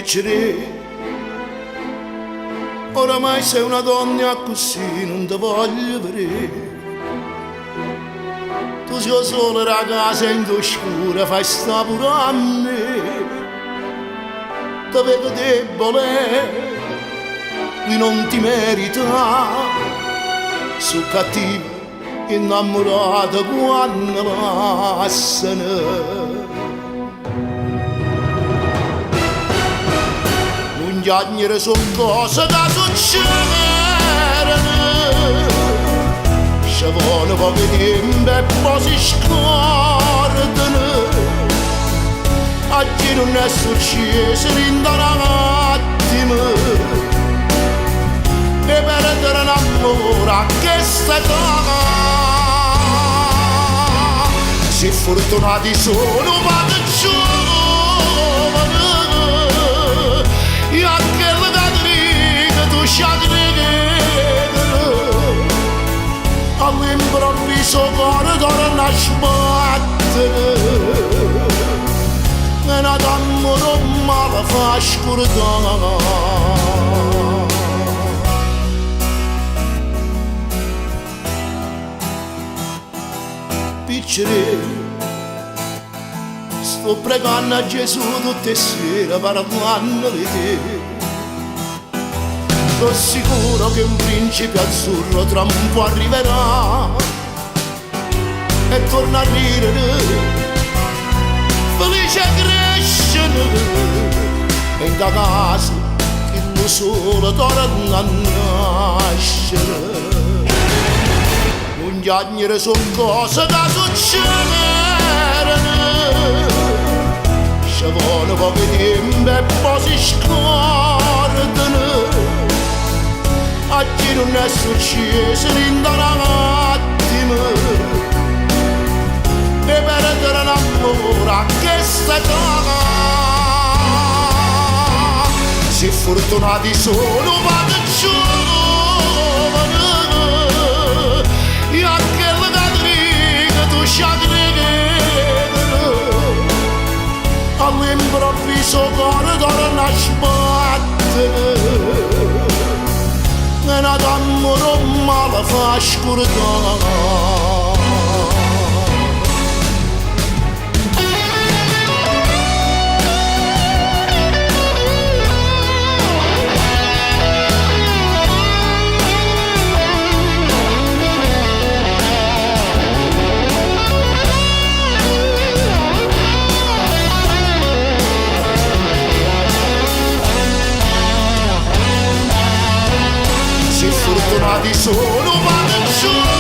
piccere. Oramai sei una donna così, non ti voglio vedere. Tu sei solo ragazza in oscura, fai sta pure a me. Ti vedo debole, lui non ti merita. Sono cattivo, innamorato quando passano. Non chiagnere sono cose che succedono. Ci vuole poco tempo e poi si scordano. A chi non è successo in un attimo. E perdere un amore che sta qua. Se fortunati sono vado giovane. E a quella che tu ci all'improvviso cuore torna a sbattere. E una d'amore male fa scordare. Piccere, sto pregando a Gesù tutte sere parlando di te. Sono sicuro che un principe azzurro tra un po' arriverà e torna a ridere, felice a crescere. E in da casa che lo solo torna a nascere. Non chiagnere sono cose che succedono. Ci vuole poco tempo e poi si scordano. A chi non è successo in un attimo. E perdere un amore che sta qua. Se fortunati sono vado giovane. E a quella che tu ci all'improvviso cuore torna a sbattere. E una d'amore male fa scordare. Fortunati sono vado giù.